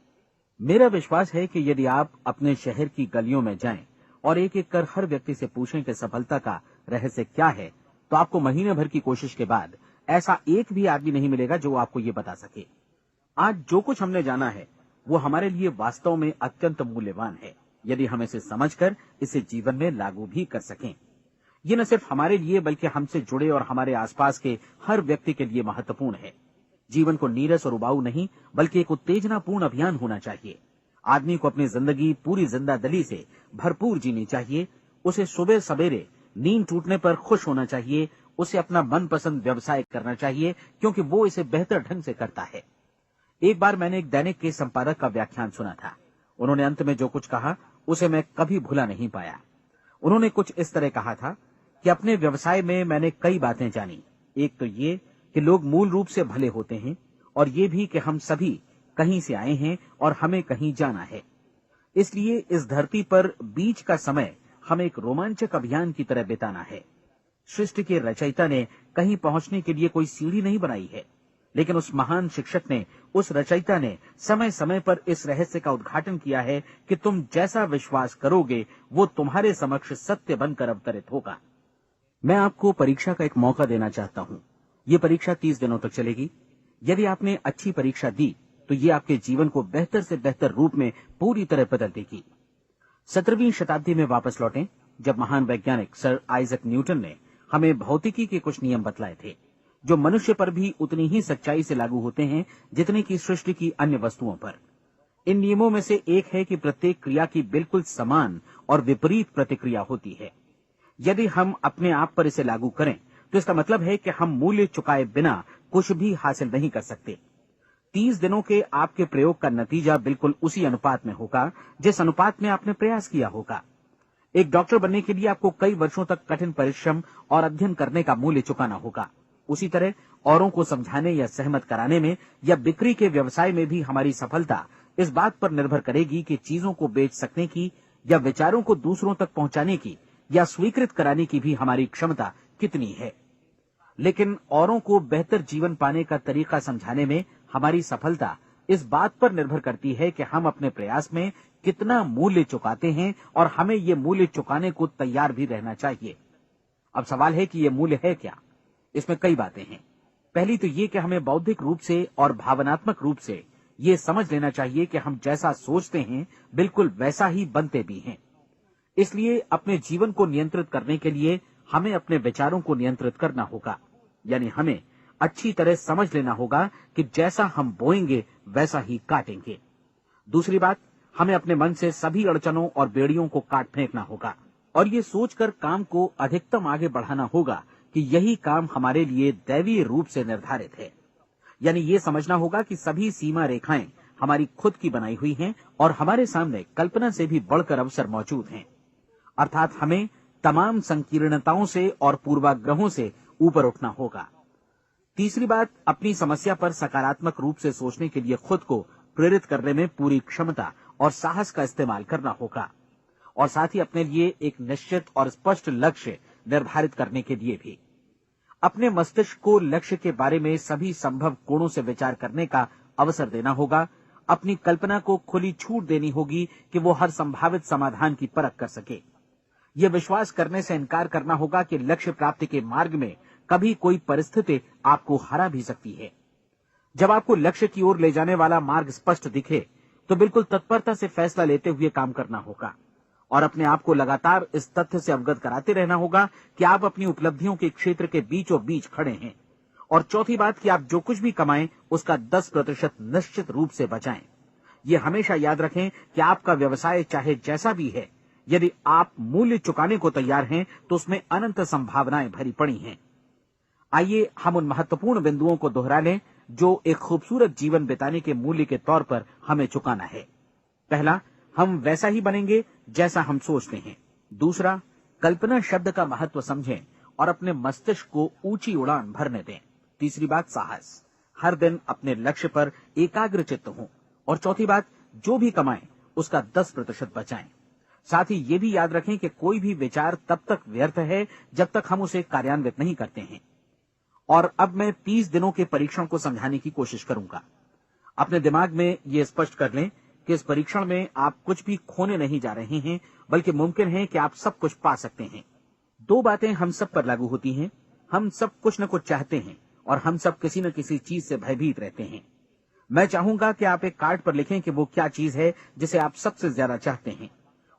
मेरा विश्वास है कि यदि आप अपने शहर की गलियों में जाएं और एक एक कर हर व्यक्ति से पूछें कि सफलता का रहस्य क्या है, तो आपको महीने भर की कोशिश के बाद ऐसा एक भी आदमी नहीं मिलेगा जो आपको ये बता सके। आज जो कुछ हमने जाना है वो हमारे लिए वास्तव में अत्यंत मूल्यवान है, यदि हम इसे समझकर इसे जीवन में लागू भी कर सकें। ये न सिर्फ हमारे लिए बल्कि हमसे जुड़े और हमारे आसपास के हर व्यक्ति के लिए महत्वपूर्ण है। जीवन को नीरस और उबाऊ नहीं बल्कि एक उत्तेजनापूर्ण अभियान होना चाहिए। आदमी को अपनी जिंदगी पूरी जिंदादिली से भरपूर जीनी चाहिए। उसे सुबह सवेरे नींद टूटने पर खुश होना चाहिए। उसे अपना मनपसंद व्यवसाय करना चाहिए क्योंकि वो इसे बेहतर ढंग से करता है। एक बार मैंने एक दैनिक के संपादक का व्याख्यान सुना था। उन्होंने अंत में जो कुछ कहा उसे मैं कभी भुला नहीं पाया। उन्होंने कुछ इस तरह कहा था कि अपने व्यवसाय में मैंने कई बातें जानी। एक तो ये कि लोग मूल रूप से भले होते हैं और ये भी कि हम सभी कहीं से आए हैं और हमें कहीं जाना है। इसलिए इस धरती पर बीच का समय हमें एक रोमांचक अभियान की तरह बिताना है। सृष्टि के रचयिता ने कहीं पहुंचने के लिए कोई सीढ़ी नहीं बनाई है, लेकिन उस महान शिक्षक ने, उस रचयिता ने समय समय पर इस रहस्य का उद्घाटन किया है कि तुम जैसा विश्वास करोगे वो तुम्हारे समक्ष सत्य बनकर अवतरित होगा। मैं आपको परीक्षा का एक मौका देना चाहता हूं। ये परीक्षा 30 दिनों तक चलेगी। यदि आपने अच्छी परीक्षा दी तो ये आपके जीवन को बेहतर से बेहतर रूप में पूरी तरह बदल देगी। 17वीं शताब्दी में वापस लौटें, जब महान वैज्ञानिक सर आइजक न्यूटन ने हमें भौतिकी के कुछ नियम बतलाए थे, जो मनुष्य पर भी उतनी ही सच्चाई से लागू होते हैं जितने की सृष्टि की अन्य वस्तुओं पर। इन नियमों में से एक है कि प्रत्येक क्रिया की बिल्कुल समान और विपरीत प्रतिक्रिया होती है। यदि हम अपने आप पर इसे लागू करें तो इसका मतलब है कि हम मूल्य चुकाए बिना कुछ भी हासिल नहीं कर सकते। 30 दिनों के आपके प्रयोग का नतीजा बिल्कुल उसी अनुपात में होगा जिस अनुपात में आपने प्रयास किया होगा। एक डॉक्टर बनने के लिए आपको कई वर्षों तक कठिन परिश्रम और अध्ययन करने का मूल्य चुकाना होगा। उसी तरह औरों को समझाने या सहमत कराने में या बिक्री के व्यवसाय में भी हमारी सफलता इस बात पर निर्भर करेगी कि चीजों को बेच सकने की या विचारों को दूसरों तक पहुंचाने की या स्वीकृत कराने की भी हमारी क्षमता कितनी है। लेकिन औरों को बेहतर जीवन पाने का तरीका समझाने में हमारी सफलता इस बात पर निर्भर करती है कि हम अपने प्रयास में कितना मूल्य चुकाते हैं और हमें ये मूल्य चुकाने को तैयार भी रहना चाहिए। अब सवाल है कि ये मूल्य है क्या? इसमें कई बातें हैं। पहली तो ये कि हमें बौद्धिक रूप से और भावनात्मक रूप से ये समझ लेना चाहिए कि हम जैसा सोचते हैं बिल्कुल वैसा ही बनते भी हैं। इसलिए अपने जीवन को नियंत्रित करने के लिए हमें अपने विचारों को नियंत्रित करना होगा। यानी हमें अच्छी तरह समझ लेना होगा कि जैसा हम बोएंगे वैसा ही काटेंगे। दूसरी बात, हमें अपने मन से सभी अड़चनों और बेड़ियों को काट फेंकना होगा और ये सोचकर काम को अधिकतम आगे बढ़ाना होगा कि यही काम हमारे लिए दैवीय रूप से निर्धारित है। यानी ये समझना होगा कि सभी सीमा रेखाएं हमारी खुद की बनाई हुई हैं और हमारे सामने कल्पना से भी बढ़कर अवसर मौजूद हैं। अर्थात हमें तमाम संकीर्णताओं से और पूर्वाग्रहों से ऊपर उठना होगा। तीसरी बात, अपनी समस्या पर सकारात्मक रूप से सोचने के लिए खुद को प्रेरित करने में पूरी क्षमता और साहस का इस्तेमाल करना होगा और साथ ही अपने लिए एक निश्चित और स्पष्ट लक्ष्य निर्धारित करने के लिए भी। अपने मस्तिष्क को लक्ष्य के बारे में सभी संभव कोणों से विचार करने का अवसर देना होगा। अपनी कल्पना को खुली छूट देनी होगी कि वो हर संभावित समाधान की परख कर सके। ये विश्वास करने से इनकार करना होगा कि लक्ष्य प्राप्ति के मार्ग में कभी कोई परिस्थिति आपको हरा भी सकती है। जब आपको लक्ष्य की ओर ले जाने वाला मार्ग स्पष्ट दिखे तो बिल्कुल तत्परता से फैसला लेते हुए काम करना होगा और अपने आप को लगातार इस तथ्य से अवगत कराते रहना होगा कि आप अपनी उपलब्धियों के क्षेत्र के बीचों बीच खड़े हैं। और चौथी बात कि आप जो कुछ भी कमाएं उसका 10% निश्चित रूप से बचाएं। ये हमेशा याद रखें कि आपका व्यवसाय चाहे जैसा भी है, यदि आप मूल्य चुकाने को तैयार हैं तो उसमें अनंत संभावनाएं भरी पड़ी हैं। आइए हम उन महत्वपूर्ण बिंदुओं को दोहरा लें जो एक खूबसूरत जीवन बिताने के मूल्य के तौर पर हमें चुकाना है। पहला, हम वैसा ही बनेंगे जैसा हम सोचते हैं। दूसरा, कल्पना शब्द का महत्व समझें और अपने मस्तिष्क को ऊंची उड़ान भरने दें। तीसरी बात, साहस, हर दिन अपने लक्ष्य पर एकाग्र चित्त हों। और चौथी बात, जो भी कमाएं उसका 10% बचाएं। साथ ही ये भी याद रखें कि कोई भी विचार तब तक व्यर्थ है जब तक हम उसे कार्यान्वित नहीं करते हैं। और अब मैं 30 दिनों के परीक्षण को समझाने की कोशिश करूंगा। अपने दिमाग में ये स्पष्ट कर लें कि इस परीक्षण में आप कुछ भी खोने नहीं जा रहे हैं, बल्कि मुमकिन है कि आप सब कुछ पा सकते हैं। 2 बातें हम सब पर लागू होती हैं। हम सब कुछ न कुछ चाहते हैं और हम सब किसी न किसी चीज से भयभीत रहते हैं। मैं चाहूंगा कि आप एक कार्ड पर लिखें कि वो क्या चीज है जिसे आप सबसे ज्यादा चाहते हैं।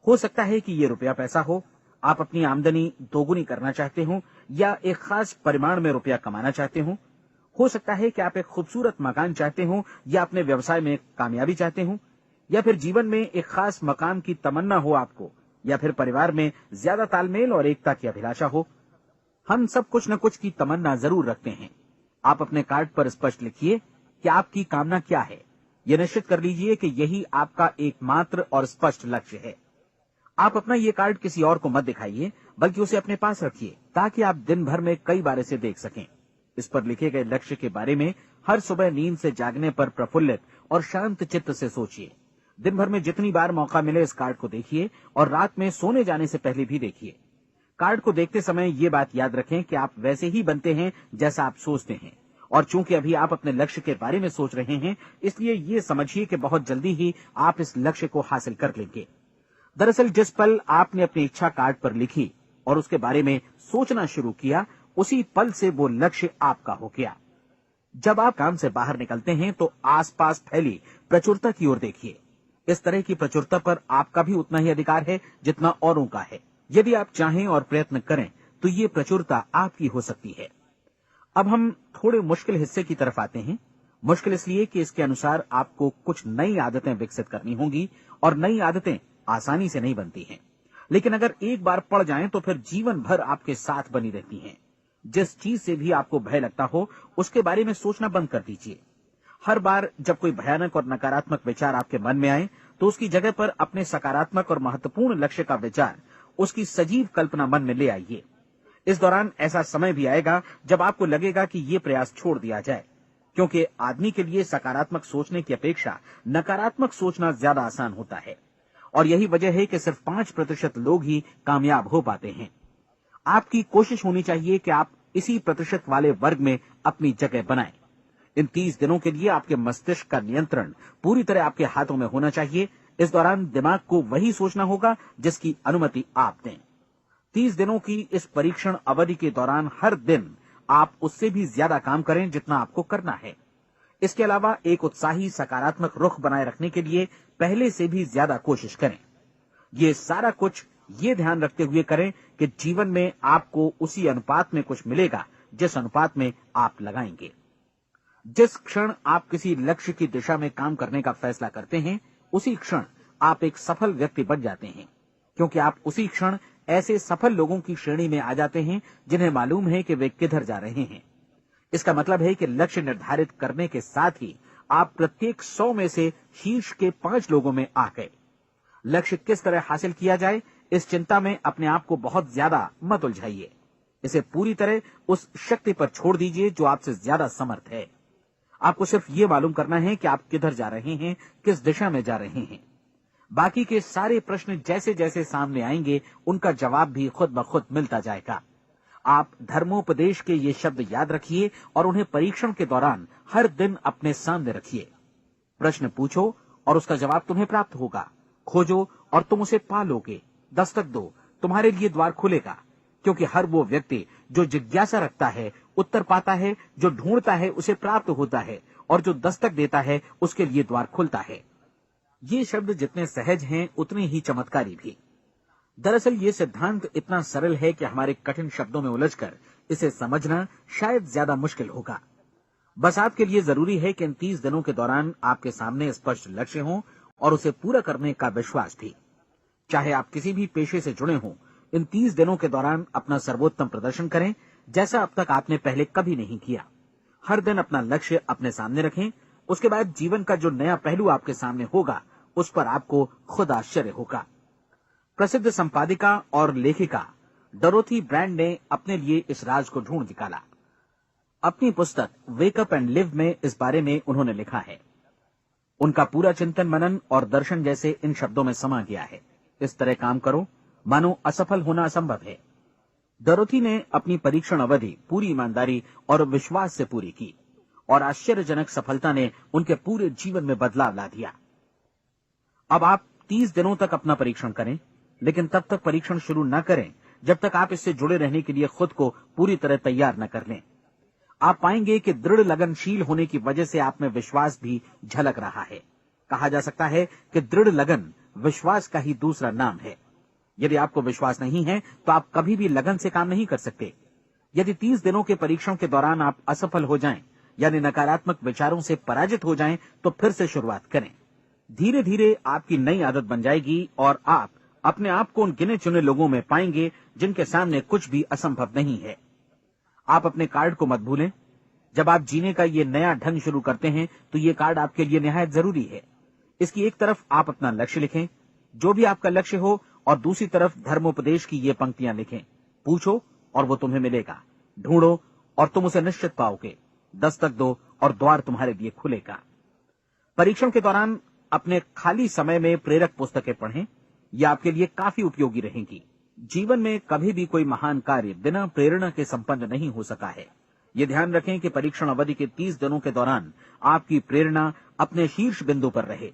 हो सकता है कि ये रुपया पैसा हो, आप अपनी आमदनी दोगुनी करना चाहते हो, या एक खास परिमाण में रुपया कमाना चाहते हो सकता है कि आप एक खूबसूरत मकान चाहते हो, या अपने व्यवसाय में कामयाबी चाहते हो, या फिर जीवन में एक खास मकाम की तमन्ना हो आपको, या फिर परिवार में ज्यादा तालमेल और एकता की अभिलाषा हो। हम सब कुछ न कुछ की तमन्ना जरूर रखते हैं। आप अपने कार्ड पर स्पष्ट लिखिए कि आपकी कामना क्या है। यह निश्चित कर लीजिए कि यही आपका एकमात्र और स्पष्ट लक्ष्य है। आप अपना ये कार्ड किसी और को मत दिखाइए, बल्कि उसे अपने पास रखिए, ताकि आप दिन भर में कई बार इसे देख सकें। इस पर लिखे गए लक्ष्य के बारे में हर सुबह नींद से जागने पर प्रफुल्लित और शांत चित्त से सोचिए। दिन भर में जितनी बार मौका मिले इस कार्ड को देखिए, और रात में सोने जाने से पहले भी देखिए। कार्ड को देखते समय ये बात याद रखें कि आप वैसे ही बनते हैं जैसा आप सोचते हैं, और चूंकि अभी आप अपने लक्ष्य के बारे में सोच रहे हैं, इसलिए ये समझिए कि बहुत जल्दी ही आप इस लक्ष्य को हासिल कर लेंगे। दरअसल जिस पल आपने अपनी इच्छा कार्ड पर लिखी और उसके बारे में सोचना शुरू किया, उसी पल से वो लक्ष्य आपका हो गया। जब आप काम से बाहर निकलते हैं तो आसपास फैली प्रचुरता की ओर देखिए। इस तरह की प्रचुरता पर आपका भी उतना ही अधिकार है जितना औरों का है। यदि आप चाहें और प्रयत्न करें तो ये प्रचुरता आपकी हो सकती है। अब हम थोड़े मुश्किल हिस्से की तरफ आते हैं। मुश्किल इसलिए कि इसके अनुसार आपको कुछ नई आदतें विकसित करनी होंगी, और नई आदतें आसानी से नहीं बनती हैं, लेकिन अगर एक बार पड़ जाएं तो फिर जीवन भर आपके साथ बनी रहती हैं। जिस चीज से भी आपको भय लगता हो, उसके बारे में सोचना बंद कर दीजिए। हर बार जब कोई भयानक और नकारात्मक विचार आपके मन में आए, तो उसकी जगह पर अपने सकारात्मक और महत्वपूर्ण लक्ष्य का विचार, उसकी सजीव कल्पना मन में ले आइए। इस दौरान ऐसा समय भी आएगा जब आपको लगेगा कि ये प्रयास छोड़ दिया जाए, क्योंकि आदमी के लिए सकारात्मक सोचने की अपेक्षा नकारात्मक सोचना ज्यादा आसान होता है। और यही वजह है कि सिर्फ 5% लोग ही कामयाब हो पाते हैं। आपकी कोशिश होनी चाहिए कि आप इसी प्रतिशत वाले वर्ग में अपनी जगह बनाएं। इन 30 दिनों के लिए आपके मस्तिष्क का नियंत्रण पूरी तरह आपके हाथों में होना चाहिए। इस दौरान दिमाग को वही सोचना होगा जिसकी अनुमति आप दें। 30 दिनों की इस परीक्षण अवधि के दौरान हर दिन आप उससे भी ज्यादा काम करें जितना आपको करना है। इसके अलावा एक उत्साही सकारात्मक रुख बनाए रखने के लिए पहले से भी ज्यादा कोशिश करें। ये सारा कुछ ये ध्यान रखते हुए करें कि जीवन में आपको उसी अनुपात में कुछ मिलेगा जिस अनुपात में आप लगाएंगे। जिस क्षण आप किसी लक्ष्य की दिशा में काम करने का फैसला करते हैं, उसी क्षण आप एक सफल व्यक्ति बन जाते हैं, क्योंकि आप उसी क्षण ऐसे सफल लोगों की श्रेणी में आ जाते हैं जिन्हें मालूम है कि वे किधर जा रहे हैं। इसका मतलब है कि लक्ष्य निर्धारित करने के साथ ही आप प्रत्येक 100 में से शीर्ष के 5 लोगों में आ गए। लक्ष्य किस तरह हासिल किया जाए, इस चिंता में अपने आप को बहुत ज्यादा मत उलझाइए। इसे पूरी तरह उस शक्ति पर छोड़ दीजिए जो आपसे ज्यादा समर्थ है। आपको सिर्फ ये मालूम करना है कि आप किधर जा रहे हैं, किस दिशा में जा रहे हैं। बाकी के सारे प्रश्न जैसे जैसे सामने आएंगे, उनका जवाब भी खुद ब खुद मिलता जाएगा। आप धर्मोपदेश के ये शब्द याद रखिए और उन्हें परीक्षण के दौरान हर दिन अपने सामने रखिए। प्रश्न पूछो और उसका जवाब तुम्हें प्राप्त होगा। खोजो और तुम उसे पा लोगे। दस्तक दो, तुम्हारे लिए द्वार खुलेगा, क्योंकि हर वो व्यक्ति जो जिज्ञासा रखता है उत्तर पाता है, जो ढूंढता है उसे प्राप्त होता है, और जो दस्तक देता है उसके लिए द्वार खुलता है। ये शब्द जितने सहज हैं उतने ही चमत्कारी भी। दरअसल ये सिद्धांत इतना सरल है कि हमारे कठिन शब्दों में उलझकर इसे समझना शायद ज्यादा मुश्किल होगा। बस आपके लिए जरूरी है कि इन 30 दिनों के दौरान आपके सामने स्पष्ट लक्ष्य हो और उसे पूरा करने का विश्वास भी। चाहे आप किसी भी पेशे से जुड़े हों, इन 30 दिनों के दौरान अपना सर्वोत्तम प्रदर्शन करें, जैसा अब तक आपने पहले कभी नहीं किया। हर दिन अपना लक्ष्य अपने सामने रखें। उसके बाद जीवन का जो नया पहलू आपके सामने होगा, उस पर आपको खुद आश्चर्य होगा। प्रसिद्ध संपादिका और लेखिका डोरोथी ब्रैंड ने अपने लिए इस राज को ढूंढ निकाला। अपनी पुस्तक वेक अप एंड लिव में इस बारे में उन्होंने लिखा है। उनका पूरा चिंतन मनन और दर्शन जैसे इन शब्दों में समा गया है। इस तरह काम करो मानो असफल होना असंभव है। डोरोथी ने अपनी परीक्षण अवधि पूरी ईमानदारी और विश्वास से पूरी की और आश्चर्यजनक सफलता ने उनके पूरे जीवन में बदलाव ला दिया। अब आप 30 दिनों तक अपना परीक्षण करें, लेकिन तब तक परीक्षण शुरू न करें जब तक आप इससे जुड़े रहने के लिए खुद को पूरी तरह तैयार न कर लें। आप पाएंगे कि दृढ़ लगनशील होने की वजह से आप में विश्वास भी झलक रहा है। कहा जा सकता है कि दृढ़ लगन विश्वास का ही दूसरा नाम है। यदि आपको विश्वास नहीं है तो आप कभी भी लगन से काम नहीं कर सकते। यदि 30 दिनों के परीक्षण के दौरान आप असफल हो जाएं, यानी नकारात्मक विचारों से पराजित हो जाएं, तो फिर से शुरुआत करें। धीरे धीरे आपकी नई आदत बन जाएगी और आप अपने आप को उन गिने चुने लोगों में पाएंगे जिनके सामने कुछ भी असंभव नहीं है। आप अपने कार्ड को मत भूलें। जब आप जीने का ये नया ढंग शुरू करते हैं तो ये कार्ड आपके लिए निहायत जरूरी है। इसकी एक तरफ आप अपना लक्ष्य लिखें, जो भी आपका लक्ष्य हो, और दूसरी तरफ धर्मोपदेश की ये पंक्तियां लिखें। पूछो और वो तुम्हें मिलेगा, ढूंढो और तुम उसे निश्चित पाओगे, दस्तक दो और द्वार तुम्हारे लिए खुलेगा। परीक्षण के दौरान अपने खाली समय में प्रेरक पुस्तकें पढ़ें, ये आपके लिए काफी उपयोगी रहेंगी। जीवन में कभी भी कोई महान कार्य बिना प्रेरणा के संपन्न नहीं हो सका है। ये ध्यान रखें कि परीक्षण अवधि के 30 दिनों के दौरान आपकी प्रेरणा अपने शीर्ष बिंदु पर रहे।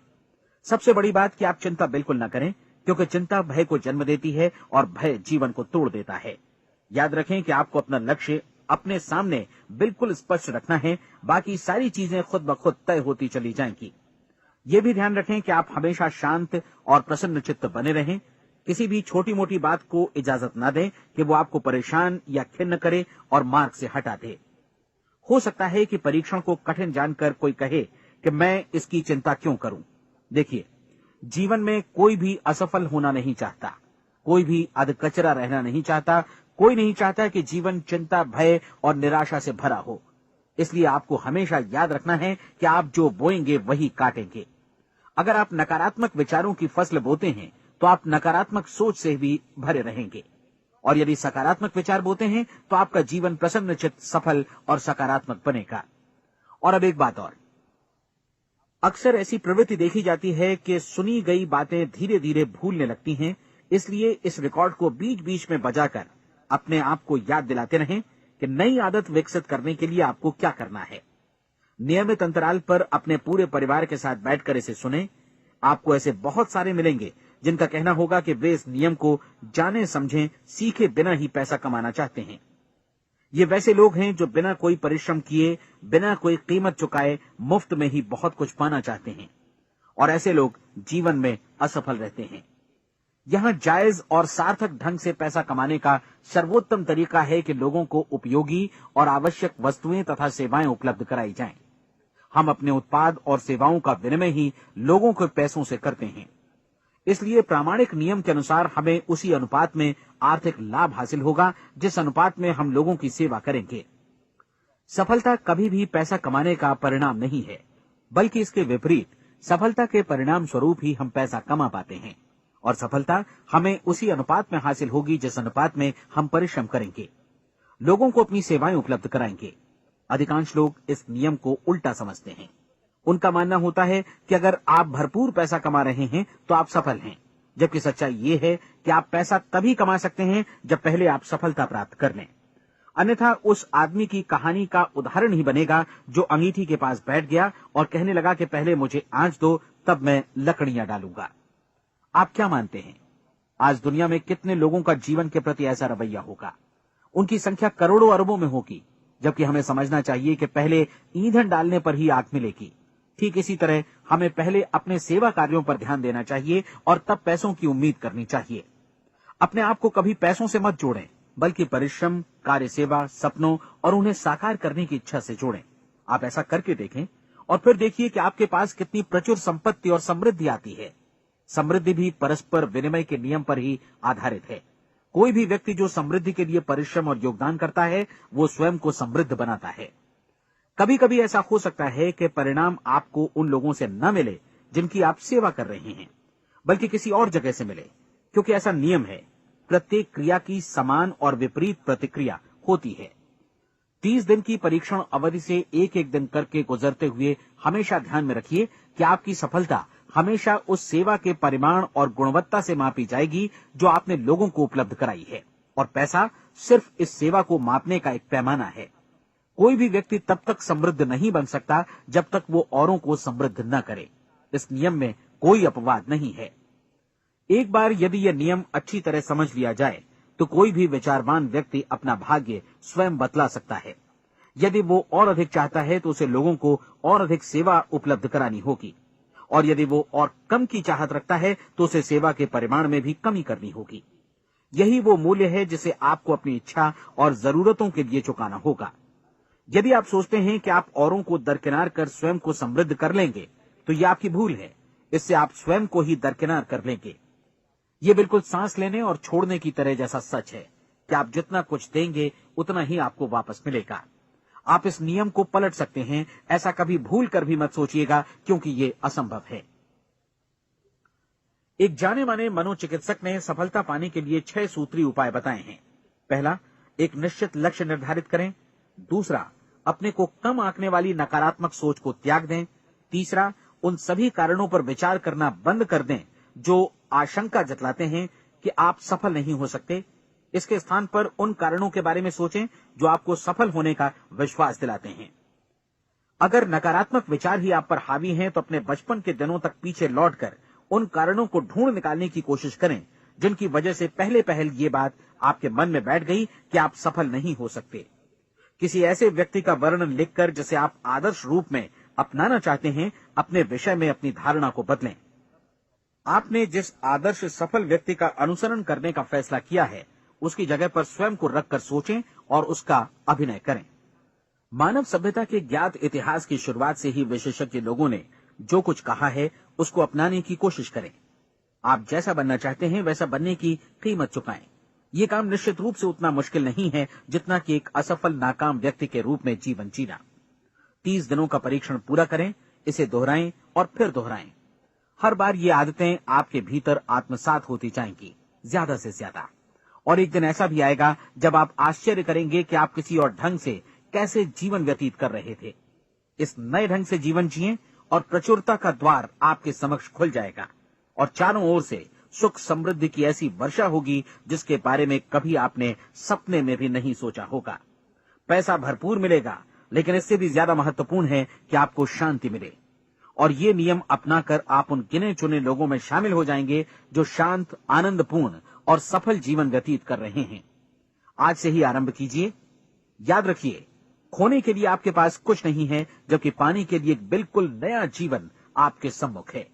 सबसे बड़ी बात कि आप चिंता बिल्कुल न करें, क्योंकि चिंता भय को जन्म देती है और भय जीवन को तोड़ देता है। याद रखें कि आपको अपना लक्ष्य अपने सामने बिल्कुल स्पष्ट रखना है, बाकी सारी चीजें खुद ब खुद तय होती चली जाएंगी। ये भी ध्यान रखें कि आप हमेशा शांत और प्रसन्न चित्त बने रहें। किसी भी छोटी मोटी बात को इजाजत न दें कि वो आपको परेशान या खिन्न करे और मार्ग से हटा दे। हो सकता है कि परीक्षण को कठिन जानकर कोई कहे कि मैं इसकी चिंता क्यों करूं। देखिए, जीवन में कोई भी असफल होना नहीं चाहता, कोई भी अधकचरा रहना नहीं चाहता, कोई नहीं चाहता कि जीवन चिंता, भय और निराशा से भरा हो। इसलिए आपको हमेशा याद रखना है कि आप जो बोएंगे वही काटेंगे। अगर आप नकारात्मक विचारों की फसल बोते हैं तो आप नकारात्मक सोच से भी भरे रहेंगे, और यदि सकारात्मक विचार बोते हैं तो आपका जीवन प्रसन्नचित्त, सफल और सकारात्मक बनेगा। और अब एक बात और, अक्सर ऐसी प्रवृत्ति देखी जाती है कि सुनी गई बातें धीरे धीरे भूलने लगती हैं। इसलिए इस रिकॉर्ड को बीच बीच में बजाकर अपने आप को याद दिलाते रहें कि नई आदत विकसित करने के लिए आपको क्या करना है। नियमित अंतराल पर अपने पूरे परिवार के साथ बैठकर इसे सुनें। आपको ऐसे बहुत सारे मिलेंगे जिनका कहना होगा कि वे इस नियम को जाने समझे सीखे बिना ही पैसा कमाना चाहते हैं। ये वैसे लोग हैं जो बिना कोई परिश्रम किए, बिना कोई कीमत चुकाए मुफ्त में ही बहुत कुछ पाना चाहते हैं, और ऐसे लोग जीवन में असफल रहते हैं। यहां जायज और सार्थक ढंग से पैसा कमाने का सर्वोत्तम तरीका है कि लोगों को उपयोगी और आवश्यक वस्तुएं तथा सेवाएं उपलब्ध कराई जाएं। हम अपने उत्पाद और सेवाओं का विनिमय ही लोगों के पैसों से करते हैं। इसलिए प्रामाणिक नियम के अनुसार हमें उसी अनुपात में आर्थिक लाभ हासिल होगा जिस अनुपात में हम लोगों की सेवा करेंगे। सफलता कभी भी पैसा कमाने का परिणाम नहीं है, बल्कि इसके विपरीत सफलता के परिणाम स्वरूप ही हम पैसा कमा पाते हैं, और सफलता हमें उसी अनुपात में हासिल होगी जिस अनुपात में हम परिश्रम करेंगे, लोगों को अपनी सेवाएं उपलब्ध कराएंगे। अधिकांश लोग इस नियम को उल्टा समझते हैं। उनका मानना होता है कि अगर आप भरपूर पैसा कमा रहे हैं तो आप सफल हैं, जबकि सच्चाई ये है कि आप पैसा तभी कमा सकते हैं जब पहले आप सफलता प्राप्त कर लें। अन्यथा उस आदमी की कहानी का उदाहरण ही बनेगा जो अंगीठी के पास बैठ गया और कहने लगा कि पहले मुझे आंच दो, तब मैं लकड़ियां डालूंगा। आप क्या मानते हैं, आज दुनिया में कितने लोगों का जीवन के प्रति ऐसा रवैया होगा? उनकी संख्या करोड़ों अरबों में होगी, जबकि हमें समझना चाहिए कि पहले ईंधन डालने पर ही आग मिलेगी। ठीक इसी तरह हमें पहले अपने सेवा कार्यों पर ध्यान देना चाहिए और तब पैसों की उम्मीद करनी चाहिए। अपने आप को कभी पैसों से मत जोड़ें, बल्कि परिश्रम, कार्य सेवा, सपनों और उन्हें साकार करने की इच्छा से जोड़ें। आप ऐसा करके देखें और फिर देखिए कि आपके पास कितनी प्रचुर संपत्ति और समृद्धि आती है। समृद्धि भी परस्पर विनिमय के नियम पर ही आधारित है। कोई भी व्यक्ति जो समृद्धि के लिए परिश्रम और योगदान करता है, वो स्वयं को समृद्ध बनाता है। कभी कभी ऐसा हो सकता है कि परिणाम आपको उन लोगों से न मिले जिनकी आप सेवा कर रहे हैं, बल्कि किसी और जगह से मिले, क्योंकि ऐसा नियम है, प्रत्येक क्रिया की समान और विपरीत प्रतिक्रिया होती है। 30 दिन की परीक्षण अवधि से एक एक दिन करके गुजरते हुए हमेशा ध्यान में रखिए कि आपकी सफलता हमेशा उस सेवा के परिमाण और गुणवत्ता से मापी जाएगी जो आपने लोगों को उपलब्ध कराई है, और पैसा सिर्फ इस सेवा को मापने का एक पैमाना है। कोई भी व्यक्ति तब तक समृद्ध नहीं बन सकता जब तक वो औरों को समृद्ध न करे। इस नियम में कोई अपवाद नहीं है। एक बार यदि यह नियम अच्छी तरह समझ लिया जाए तो कोई भी विचारवान व्यक्ति अपना भाग्य स्वयं बतला सकता है। यदि वो और अधिक चाहता है तो उसे लोगों को और अधिक सेवा उपलब्ध करानी होगी, और यदि वो और कम की चाहत रखता है तो उसे सेवा के परिमाण में भी कमी करनी होगी। यही वो मूल्य है जिसे आपको अपनी इच्छा और जरूरतों के लिए चुकाना होगा। यदि आप सोचते हैं कि आप औरों को दरकिनार कर स्वयं को समृद्ध कर लेंगे तो यह आपकी भूल है। इससे आप स्वयं को ही दरकिनार कर लेंगे। ये बिल्कुल सांस लेने और छोड़ने की तरह जैसा सच है कि आप जितना कुछ देंगे उतना ही आपको वापस मिलेगा। आप इस नियम को पलट सकते हैं, ऐसा कभी भूल कर भी मत सोचिएगा, क्योंकि ये असंभव है। एक जाने माने मनोचिकित्सक ने सफलता पाने के लिए 6 सूत्री उपाय बताए हैं। पहला, एक निश्चित लक्ष्य निर्धारित करें। दूसरा, अपने को कम आंकने वाली नकारात्मक सोच को त्याग दें। तीसरा, उन सभी कारणों पर विचार करना बंद कर दें जो आशंका जतलाते हैं कि आप सफल नहीं हो सकते। इसके स्थान पर उन कारणों के बारे में सोचें जो आपको सफल होने का विश्वास दिलाते हैं। अगर नकारात्मक विचार ही आप पर हावी हैं तो अपने बचपन के दिनों तक पीछे लौटकर उन कारणों को ढूंढ निकालने की कोशिश करें जिनकी वजह से पहले पहल ये बात आपके मन में बैठ गई कि आप सफल नहीं हो सकते। किसी ऐसे व्यक्ति का वर्णन लिखकर जिसे आप आदर्श रूप में अपनाना चाहते हैं, अपने विषय में अपनी धारणा को बदलें। आपने जिस आदर्श सफल व्यक्ति का अनुसरण करने का फैसला किया है उसकी जगह पर स्वयं को रखकर सोचें और उसका अभिनय करें। मानव सभ्यता के ज्ञात इतिहास की शुरुआत से ही विशेषज्ञ लोगों ने जो कुछ कहा है उसको अपनाने की कोशिश करें। आप जैसा बनना चाहते हैं वैसा बनने की कीमत चुकाएं। ये काम निश्चित रूप से उतना मुश्किल नहीं है जितना कि एक असफल नाकाम व्यक्ति के रूप में जीवन जीना। 30 दिनों का परीक्षण पूरा करें, इसे दोहराएं और फिर दोहराएं। हर बार ये आदतें आपके भीतर आत्मसात होती जाएंगी, ज्यादा से ज्यादा। और एक दिन ऐसा भी आएगा जब आप आश्चर्य करेंगे कि आप किसी और ढंग से कैसे जीवन व्यतीत कर रहे थे। इस नए ढंग से जीवन जिएं और प्रचुरता का द्वार आपके समक्ष खुल जाएगा और चारों ओर से सुख समृद्धि की ऐसी वर्षा होगी जिसके बारे में कभी आपने सपने में भी नहीं सोचा होगा। पैसा भरपूर मिलेगा, लेकिन इससे भी ज्यादा महत्वपूर्ण है कि आपको शांति मिले। और ये नियम अपनाकर आप उन गिने चुने लोगों में शामिल हो जाएंगे जो शांत, आनंदपूर्ण और सफल जीवन व्यतीत कर रहे हैं। आज से ही आरंभ कीजिए। याद रखिए, खोने के लिए आपके पास कुछ नहीं है, जबकि पाने के लिए एक बिल्कुल नया जीवन आपके सम्मुख है।